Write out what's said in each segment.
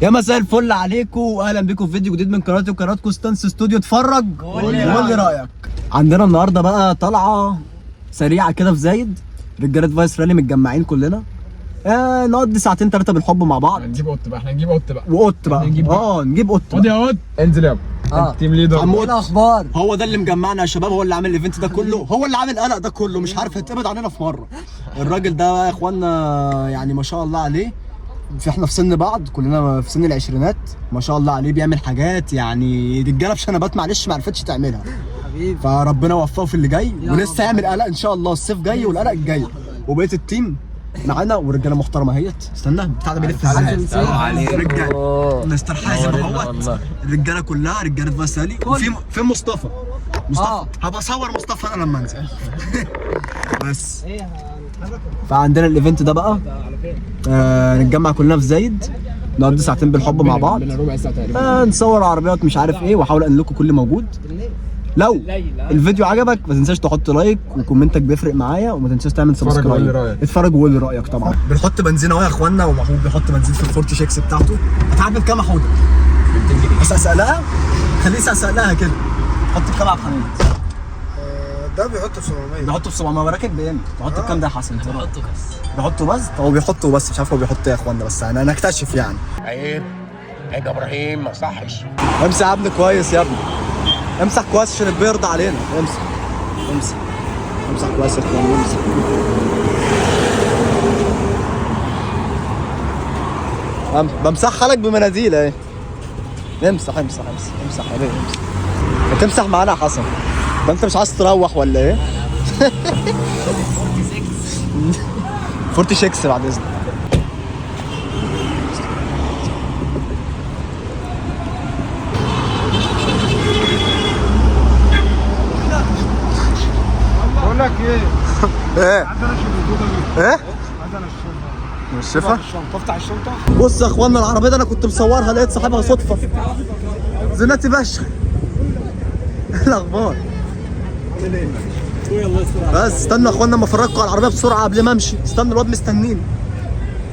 يا مساء الفل عليكم واهلا بيكم في فيديو جديد من قناتي وقناتكم ستانس استوديو. اتفرج وقول لي رايك. عندنا النهارده بقى طلعه سريعه كده في زايد، رجاله فايس رالي متجمعين كلنا. نقضي ساعتين ثلاثه بالحب مع بعض. هنجيب قط بقى، احنا هنجيب قط بقى وقط بقى. نجيب قط. خد يا قط انزل يابا. التيم ليدر ايه الاخبار؟ هو ده اللي مجمعنا يا شباب، هو اللي عامل الايفنت ده كله، هو اللي عامل القلق ده كله، مش عارف هيتقبض علينا في مره. الراجل ده بقى يا اخوانا يعني ما شاء الله عليه، احنا في سن بعض، كلنا في سن العشرينات، ما شاء الله عليه بيعمل حاجات يعني رجاله بشنبات معلش ما عرفتش تعملها حبيبي، فربنا يوفقه في اللي جاي، ولسه هيعمل قلق ان شاء الله. الصيف جاي والقلق الجاي، وبقيه التيم معانا ورجاله محترمه اهيت. استنى بتاع ده بيلف ازاي؟ السلام عليكم رجاله مستر حازم اهوت، الرجاله كلها رجاله فاسالي. وفي مصطفى هبقى اصور مصطفى انا لما انزل بس. فعندنا الايفنت ده بقى نتجمع كلنا في زايد، نقضي ساعتين بالحب مع بعض، ربع ساعه تقريبا، نصور عربيات مش عارف ايه، واحاول انقل لكم كل موجود. لو الفيديو عجبك ما تنساش تحط لايك وكومنتك بيفرق معايا، وما تنساش تعمل سبسكرايب. اتفرج وقول لي رايك. طبعا بنحط بنزين اهو يا اخوانا، ومحمود بيحط بنزين في الفورتي شيكس بتاعته. هتعبي بكام يا حوده؟ 200 جنيه. بس اسالها، خليه اسالها كده. حط بكام يا عبد الحميد؟ ده بيحط في 700. بيحطه في 700. راكب بامتى؟ بيحط بكام ده يا حسن؟ بيحطه بس. هو بيحطه بس، مش عارف هو بيحط ايه يا اخوانا، بس انا اكتشف يعني. عيب يا ابراهيم، ما صحش. امسح يا ابني كويس يا ابني، امسح كويس عشان بيرضى علينا. امسح كويس يا اخوان، امسح. بمسحها لك بمناديل اهي. امسح يا بيه، امسح. هتمسح معانا يا حسن؟ ده انت مش عايز تروح ولا ايه؟ 46 بعد اذنك. بقول لك ايه؟ ايه؟ عايز انا الشنطه. ايه؟ عايز انا الشنطه. مش شايفها؟ افتح الشنطه. بص يا اخوانا، العربيه دي انا كنت مصورها، لقيت صاحبها صدفه. زناتي باشا. ايه الاخبار؟ بس استنوا يا اخوانا اما افرجكم على العربيه بسرعه قبل ما امشي. استنوا الواد مستنيني.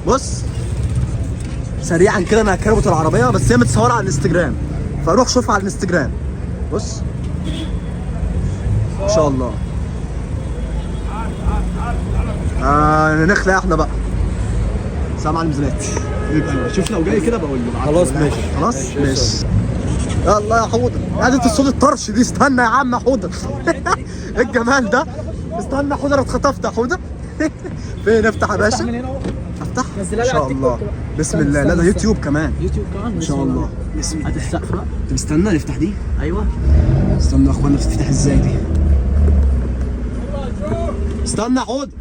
بص سريعا كده انا هكربت العربيه، بس هي متصوره على الانستجرام، فاروح شوفها على الانستجرام. بص ان شاء الله. نخلع احنا بقى. سلام على المزلات. شوف لو جاي كده بقول له. خلاص ماشي. يلا يا حوده، قعدة الصوت الطرش دي. استنى يا عم حوده. ايه الجمال ده؟ استنى يا حوده، انا اتخطفت يا حوده. فين؟ افتح يا باشا. افتح ان شاء الله. بسم الله. لا ده يوتيوب كمان ان شاء الله. بسم الله. هات السقف بقى. طب استنى نفتح دي. ايوه استنى يا اخوانا، بتفتح ازاي دي؟ استنى يا حوده.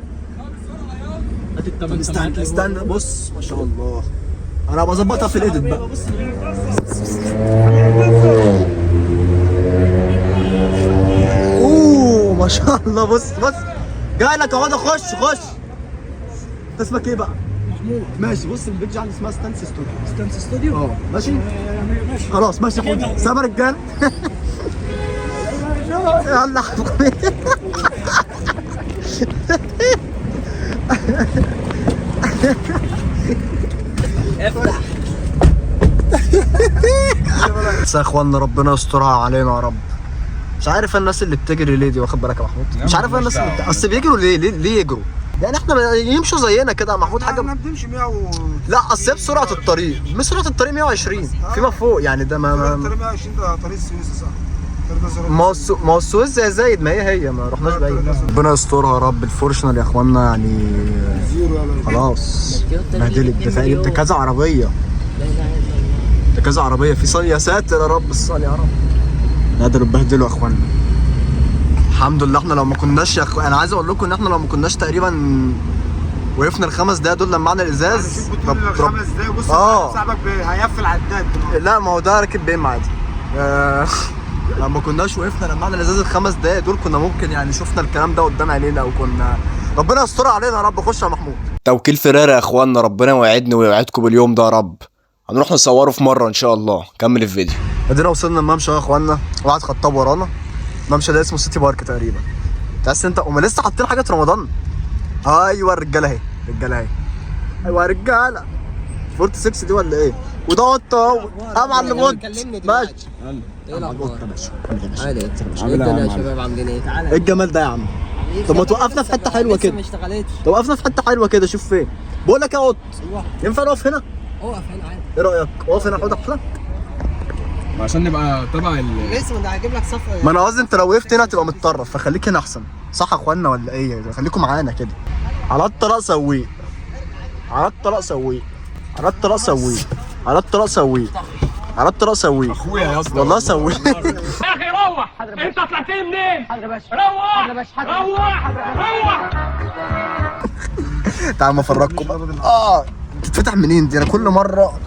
استنى بص ما شاء الله، انا بظبطها في الايديت بقى. اوه ما شاء الله. بص جاي لك اهو. خش انت اسمك ايه بقى؟ محمود. ماشي. بص البيج عندي اسمها ستانس استوديو. ماشي خلاص ماشي يا حوده. سلام يا رجاله. يلا افتح. بس يا اخوانا ربنا يسترها علينا يا رب. مش عارف الناس اللي بتجري ليه دي، واخد بالك يا محمود؟ مش عارف الناس اللي اصل بيجروا ليه يجروا؟ يعني احنا يمشوا زينا كده يا محمود. حاجه احنا بنمشي 100 لا اصل بسرعه الطريق، مش سرعه الطريق 120 فيما فوق يعني. ده ما 120 ده طريق السويس صح؟ ما هو السويس زي زايد، ما هي ما رحناش بعيد. ربنا يسترها يا رب. الفورشنر يا اخوانا يعني خلاص بهدلت. ده كذا عربيه، ده كذا عربيه في صال. يا ساتر يا رب الصال يا رب. لا ده بهدلوا يا اخوانا. الحمد لله احنا لو ما كناش انا عايز اقول لكم ان احنا لو ما كناش تقريبا وقفنا الخمس دقايق دول لما معنا الازاز. الخمس دقايق بص صاحبك هيقفل عداد. لا ما هو ده راكب بيم عادي. لما كناش وقفنا لما معنا الازاز الخمس دقايق دول، كنا ممكن يعني شفنا الكلام ده قدام عينينا، وكنا ربنا يسترها علينا يا رب. خش يا محمود. توكيل فرارة يا اخوانا، ربنا يوعدني ويوعدكم باليوم ده يا رب. هنروح نصوره في مره ان شاء الله. كمل الفيديو. ادينا وصلنا الممشى يا اخوانا، واحد خطاب ورانا. الممشى ده اسمه سيتي بارك تقريبا. تحس انت هم لسه حاطين حاجه رمضان. ايوه الرجاله اهي، ايوه يا رجاله. 46 دي ولا ايه؟ وده قطه يا معلم قط ماشي. ايه الاخبار؟ ماشي عادي. ايه عامل ايه الدنيا يا يا معلم؟ شباب عاملين ايه؟ ايه الجمال ده يا عم؟ طب ما توقفنا في حته حلوه لسه كده. ما اشتغلتش. توقفنا في حته حلوه كده، شوف فين. بقول لك يا قط، ينفع نقف هنا؟ اقف هنا عادي. ايه رايك؟ اقف هنا اقعد احلى. عشان نبقى تبع لسه ما ده هجيب لك صفقه. ما انا قصدي انت لو وقفت هنا هتبقى متطرف، فخليك هنا احسن. صح يا اخوانا ولا ايه؟ خليكم معانا كده. على الطلاق سويه، على الطلاق سويه، على الطلاق سويه، على الطلاق سويه، على الطلاق سويه. اخويا يا اسطى والله سويه. يا اخي روح، انت طلعت لي منين؟ روح روح. تعال ما افرجكم. تتفتح منين دي؟ انا كل مره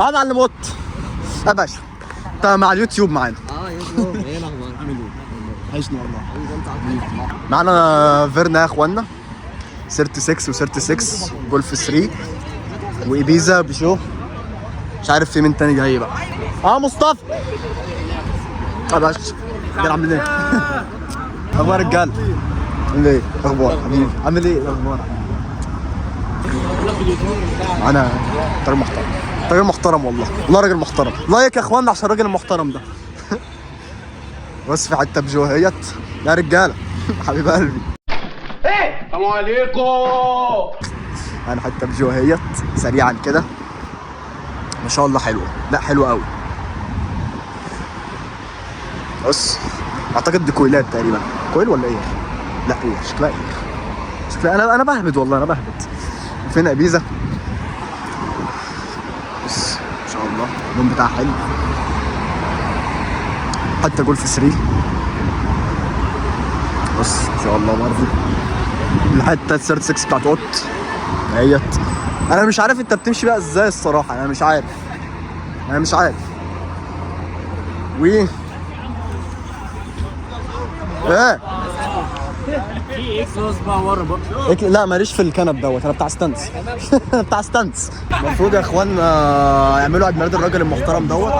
يا معلم قط يا باشا، انت مع اليوتيوب معانا. يوسف ايه الاخبار؟ عيشنا والله. معانا فيرنا يا اخوانا 36 و36 جولف 3 وايبيزا بشو، مش عارف في مين تاني جاي بقى. مصطفى يا باشا، رجاله عاملين ايه؟ اخبار رجاله؟ عامل ايه؟ اخبار حبيبي؟ عامل ايه الاخبار؟ انا راجل محترم، راجل محترم والله، والله راجل محترم. لايك يا اخوانا عشان الراجل المحترم ده. بس في حته بجوهيت يا رجاله. حبيب قلبي. ايه السلام عليكم. انا حته بجوهيت سريعا كده، ما شاء الله حلوه. لا حلوه قوي. بص اعتقد دي كويلات تقريبا. كويل ولا ايه؟ لا ايه شكلها ايه؟ شكلها انا بهبد والله، انا بهبد. فين ابيزا؟ بص ما شاء الله اللون بتاعها حلو. حتى جولف 3 بص ما شاء الله برضه. الحته 36 بتاعت قط اهيت. انا مش عارف انت بتمشي بقى ازاي الصراحه، انا مش عارف، انا مش عارف. ايه في اكسوس بقى ورا بقى. لا ماليش في الكنب دوت، انا بتاع ستانس. بتاع ستانس. المفروض يا اخوان يعملوا عيد ميلاد الراجل المحترم دوت،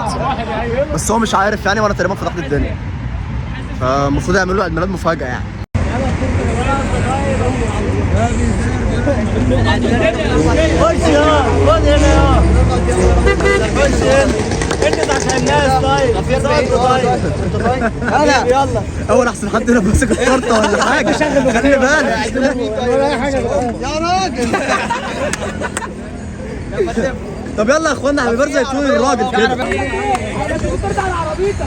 بس هو مش عارف يعني، وانا تقريبا فتحت الدنيا، فالمفروض يعملوا عيد ميلاد مفاجأة يعني. خش يا خد هنا يا خش هنا انت عشان الناس. طيب طيب يلا يلا اول احسن حد هنا ماسك التورته ولا حاجه، خلي بالك ولا اي حاجه يا راجل. طب يلا يا اخوانا حبيب زي تقول الراجل كده. ترجع لعربيتك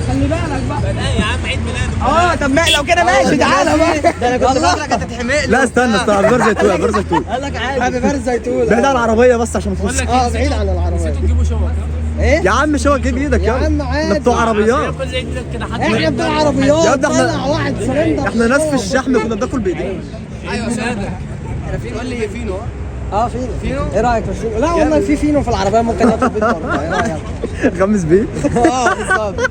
خلي بالك بقى. لا يا عم عيد ميلاده. طب لو كده ماشي تعالى بقى. ده انا كنت فاكرك هتتحمق. لا استنى حبيب زي تقول، حبيب زي تقول. قال لك عادي حبيب زيتون. بعيد عن العربيه بس عشان ما تفوتش. بعيد عن العربيه. نسيتوا تجيبوا شوك. ايه يا عم شو جيب ايدك يا عم عادي. احنا بتوع عربيات. احنا بتوع عربيات. يا ابني طلع واحد سلندر. احنا ناس في الشحن كنا بناكل بايدينا. ايوه ساده. قول لي فينو. فينو ايه رايك في الفينو؟ لا والله في فينو في العربيه ممكن ناكل بيت برضه. ايه رايك؟ خمس بيه. بالظبط.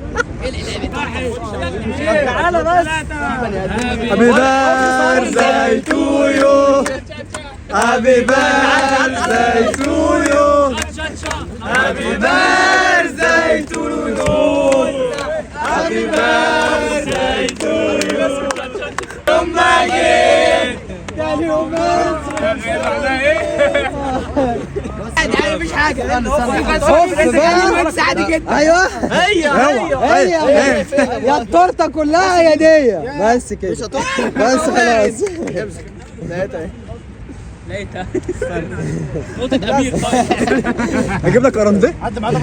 تعالى بس. Happy birthday to you. Happy birthday to you. Happy birthday to you. Happy birthday to you. يوم ماجد. تاني يوم عادي مفيش حاجه. بس عادي جدا. ايوه هي يا التورته كلها يا دي. بس كده بس خلاص. لقيتها نقطة أمير. طيب هجيب لك قرنديه. هتقع منه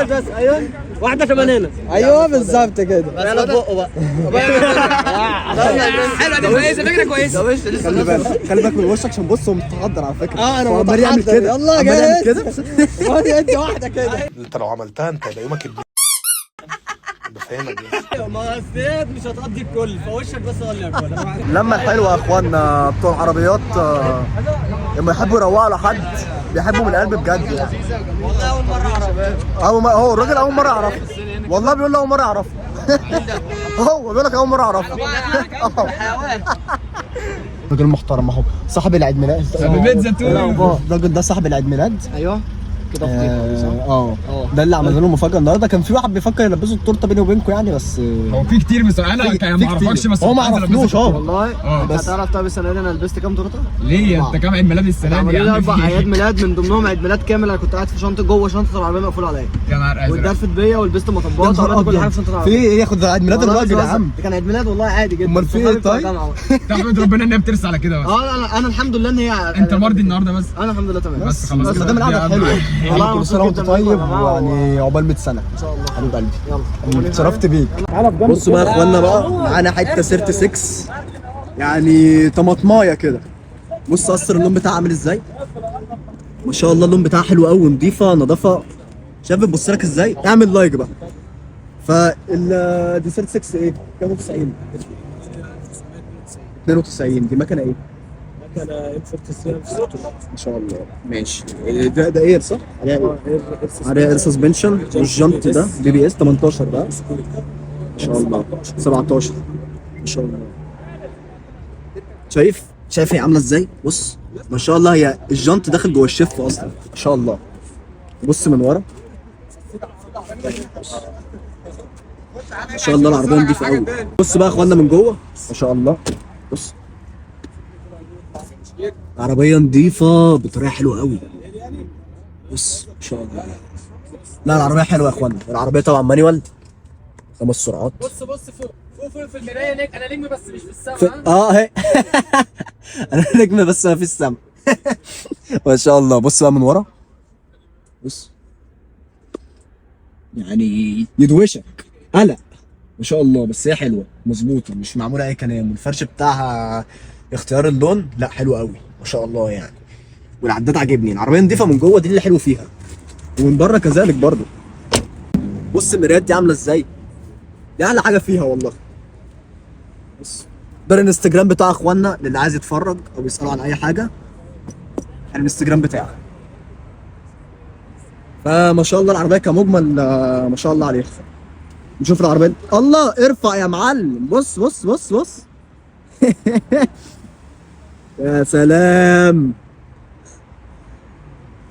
بس. ايوه واحدة كمان هنا. ايوه بالظبط كده. يلا بقه بقى. حلوة دي كويسة، فكرة كويسة. خلي بالك من وشك عشان بص هو متحضر على فكره. انا عمال يعمل متحضر. كده، يلا عمال يعمل جاهز. كده. خدي انت واحدة كده. انت لو عملتها انت هيبقى يومك بفهمك يعني. ما قصدت مش هتقضي الكل، فوشك بس هو اللي ياكل. لما الحلوه يا اخوانا بتوع العربيات لما يحبوا يروقوا لحد بيحبوا من القلب بجد يعني. والله أول مرة أعرف. هو الراجل اول مره يعرفه والله، بيقول لي اول مره يعرفه. هو بيقول لك اول مره اعرفه. راجل محترم اهو، صاحب العيد ميلاد. حبيب زيتون. الراجل ده صاحب العيد ميلاد. ايوه كده فطيره صح؟ ده اللي عملنا له مفاجاه النهارده. كان في واحد بيفكر يلبسه التورته بيني وبينكم يعني، بس هو في كتير بصراحه انا ما اعرفكش بس هو ما كنت عايز عرفنوش. ألبسك. والله انت بس- هتعرف. طب السنه دي انا لبست كام تورته؟ ليه انت كام عيد ميلاد السنه دي عملوا يا لي عم؟ 4 في إيه؟ اعياد ميلاد، من ضمنهم عيد ميلاد كامل انا كنت قاعد في شنطه جوه شنطه العربيه مقفول عليا، يا نهار ازرق. واتدفت بيا ولبست مطبات وعملت كل حاجه في شنطه في العربيه. ايه ياخد عيد ميلاد والله الراجل يا بس عم؟ كان عيد ميلاد والله عادي جدا. أمال في إيه صحابي بتوع طيب؟ الجامعة. تحمد ربنا انها بترسى على كده بس. انا الحمد لله ان هي انت مرضي النهارده بس. انا الحمد لله تمام. بس خلاص بس كده. ده من القعده يا عم. حلوه. والله يعني كل مبسوط سنه وانت جدا بيكم طيب، يا جماعة، ويعني عقبال 100 سنه ان شاء الله. حبيب قلبي. يلا اتشرفت بيك. بصوا بقى يا اخوانا بقى، معانا حته سيرت 6 يعني طماطمايه كده. بص قصر اللون بتاعها عامل ازاي، ما شاء الله. اللون بتاعها حلو قوي، نضيفه نظافه. شايف بتبص لك ازاي؟ اعمل لايك بقى. فال دي سيرت 6 ايه؟ كام 90؟ 92. دي مكنه ايه؟ مكنه ام 43 ما شاء الله. ماشي. ده اير صح؟ عليها اير سسبنشن. والجنط ده بي بي اس 18 ده ما شاء الله. 17 ما شاء الله. شايف هي عامله ازاي؟ بص ما شاء الله، هي الجنط داخل جوه الشف اصلا ما شاء الله. بص من ورا ما شاء الله، العربيه نضيفه قوي. بص بقى يا اخوانا من جوه ما شاء الله. بص عربية نضيفة بطريقة حلوة قوي. بص ما شاء الله. لا العربية حلوة يا اخوانا. العربية طبعا مانيوال 5 سرعات. بص فوق في المرايه هناك، انا نجم بس مش في السما. اهي انا نجم بس ما في السما. ما شاء الله. بص بقى من ورا. بص يعني يدوشك قلق ما شاء الله. بس هي حلوة مظبوطة، مش معمولة اي كلام. والفرش بتاعها اختيار اللون لا حلو قوي ما شاء الله يعني. والعداد عاجبني. العربيه نضيفه من جوه، دي اللي حلو فيها، ومن بره كذلك برضو. بص المرايات دي عامله ازاي، دي احلى حاجه فيها والله. بص ده الانستجرام بتاع اخواننا للي عايز يتفرج او يسالوا عن اي حاجه. الانستجرام بتاعه. فما شاء الله العربيه كمجمل ما شاء الله عليها. نشوف العربيه. الله ارفع يا معلم. بص بص بص بص. يا سلام.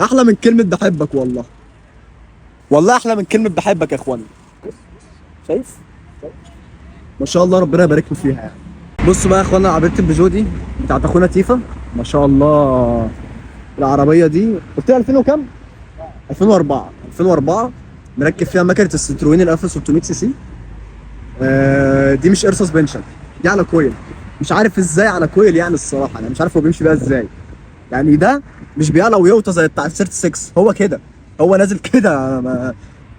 احلى من كلمة بحبك والله. والله احلى من كلمة بحبك يا اخواني. شايف؟ ما شاء الله ربنا يبارك له فيها يعني. بصوا بقى يا اخوانا عربية البيجو دي بتاعت اخونا تيفا ما شاء الله. العربية دي قلت لها 2000 وكام؟ 2004 مركب فيها مكنة الستروين ال 1600 سي سي. دي مش اير سسبنشن، دي على كويل. مش عارف ازاي على كويل يعني الصراحه. انا مش عارف هو بيمشي بيها ازاي يعني. ده مش بيعلى ويوطى زي بتاع السيرت 6. هو كده، هو نازل كده.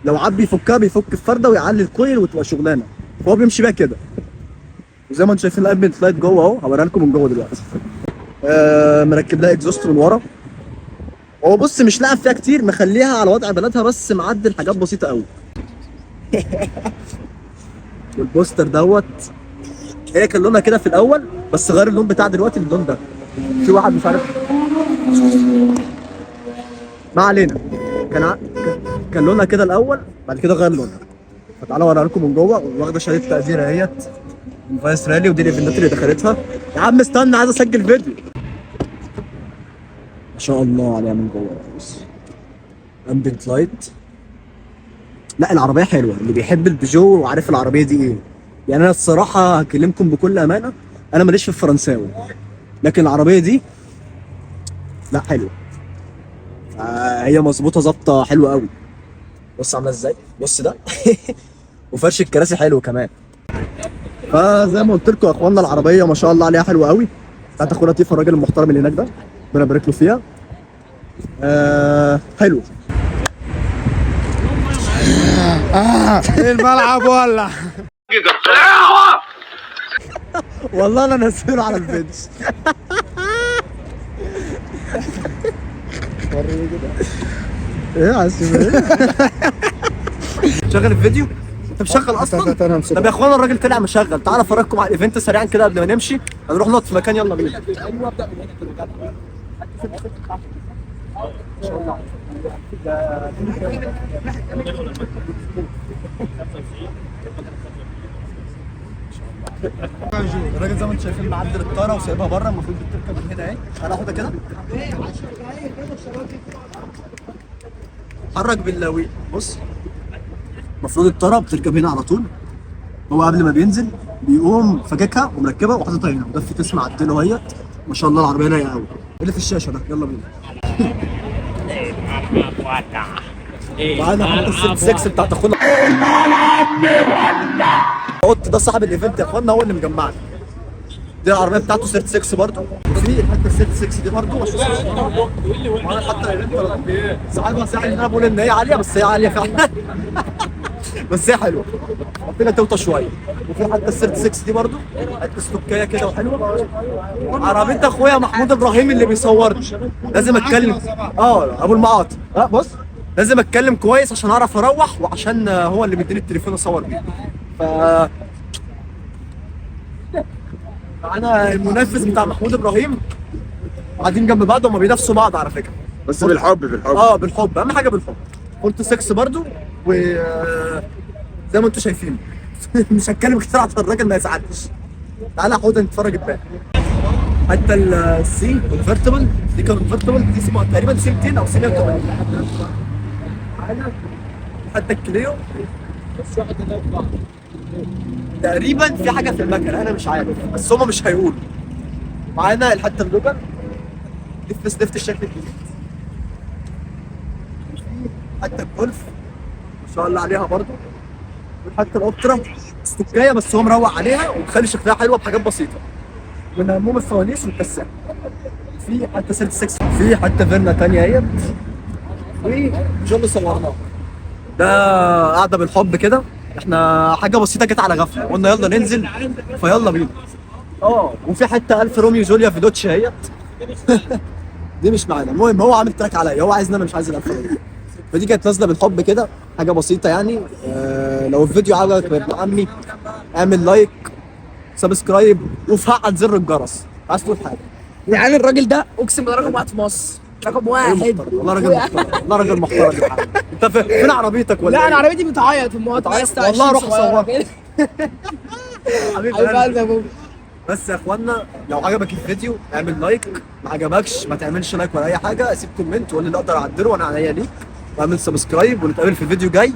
لو عاد بيفكها بيفك الفرده ويعلي الكويل وتبقى شغلانه. فهو بيمشي بيها كده. وزي ما انتم شايفين الامبيانت لايت جوه اهو. هوريها لكم من جوه دلوقتي. مركب لها اكزوست من ورا. هو بص مش لاعب فيها كتير، مخليها على وضع بلدها بس معدل حاجات بسيطه قوي. والبوستر دوت هي كان لونها كده في الاول، بس غير اللون بتاع دلوقتي اللون ده. في واحد مش عارف، ما علينا. كان لونها كده الاول، بعد كده غير لونها. فتعالوا اوريها لكم من جوه. واخده شهاده تقدير اهيت من فايس رالي، ودي الايفنتات اللي دخلتها. يا عم استنى عايز اسجل فيديو. ما شاء الله عليها من جوه. بص امبيانت لايت. لا العربيه حلوه. اللي بيحب البيجو وعارف العربيه دي ايه يعني. انا الصراحه هكلمكم بكل امانه، انا ماليش في الفرنساوي، لكن العربيه دي لا حلوه. هي مظبوطه ظابطه حلوه قوي. بص عامله ازاي. بص ده. وفرش الكراسي حلو كمان. فزي ما قلت لكم يا اخوانا العربيه ما شاء الله عليها حلوه قوي. بتاعت اخونا تيفا الراجل المحترم اللي هناك ده، ربنا يبارك له فيها. حلو. الملعب ولا والله انا نزله على البنش. ايه عايز شغل الفيديو؟ انت مشغل اصلا؟ طب يا اخوانا الراجل طلع مشغل. تعالى افرجكم على الايفنت سريعا كده قبل ما نمشي. هنروح نقعد في مكان. يلا بينا. الراجل زي ما انتم شايفين معدل الطاره وسايبها بره. المفروض بتركب من هنا اهي. تعالى اخدها كده. بيتحرك باللاوي. بص المفروض الطرب بتركب هنا على طول، هو قبل ما بينزل بيقوم فككها ومركبها وحاططها هنا ودفة تسمع عدله اهيت. ما شاء الله العربيه رايقه قوي. اللي في الشاشه ده يلا بينا. معانا حتى السيت 6 بتاعت اخونا قط، ده صاحب الايفنت يا اخوانا، هو اللي مجمعنا. دي العربيه بتاعته سيرت 6 برضه، وفي حتى السيرت 6 دي برضه معانا حتى الايفنت. ساعات ان انا بقول ان هي عاليه، بس هي عاليه فعلا بس هي حلوه، فينا توطى شويه. وفي حتى السيرت 6 دي برضه حته استوكيه كده وحلوه. عربيه اخويا محمود ابراهيم اللي بيصورني، لازم اتكلم ابو المعاطي. بص لازم اتكلم كويس عشان اعرف اروح، وعشان هو اللي بيديني التليفون اصور بيه. ف معانا المنافس بتاع محمود ابراهيم، قاعدين جنب بعض، هما بينافسوا بعض على فكره، بس بالحب. بالحب، اهم حاجه بالحب. قلت 6 برضو، و زي ما انتم شايفين مش هتكلم كتير عشان الراجل ما يزعلش. تعالى يا حوده نتفرج الباقي. حتى السي كونفرتبل دي كونفرتبل دي اسمها تقريبا سي 200 او سي 180. حتى الكليو تقريبا في حاجه في المكنه انا مش عارف، بس هما مش هيقولوا. معانا حتى اللوجر دي فيس ليفت الشكل الجديد. حتى الجولف ما شاء الله عليها برضه. حتى الاوبترا استوكايه بس هو مروق عليها ومخلي شكلها حلوه بحاجات بسيطه، من اهمهم الفوانيس والكساح. في حتى سيرت 6، في حتى فيرنا ثانيه اهيت، وجول صورناه. ده قاعده بالحب كده، احنا حاجه بسيطه جت على غفله، قلنا يلا ننزل فيلا بينا. وفي حتى الف روميو جوليا في دوتش اهيت دي مش معانا. المهم هو عامل تراك عليا، هو عايزني انا مش عايز الالف روميو، فدي كانت نازله بالحب كده، حاجه بسيطه يعني. لو الفيديو عجبك يا ابن عمي اعمل لايك سبسكرايب وفعل زر الجرس. عايز تقول حاجه؟ يعني الراجل ده اقسم بالله رقم واحد في مصر، رقم واحد. والله راجل محترم، والله راجل محترم يا حبيبي. انت فين عربيتك ولا لا انا إيه؟ عربيتي بتعيط في المقاطعه يا اسطى، والله روح 20 صغيرة صورها. كده. حبيب حبيب قلبي. قلبي يا بابا. بس يا اخوانا لو عجبك الفيديو اعمل لايك، ما عجبكش ما تعملش لايك ولا اي حاجه، سيب كومنت وقول لي اللي اقدر اعدله وانا عينيا ليك، واعمل سبسكرايب، ونتقابل في الفيديو جاي.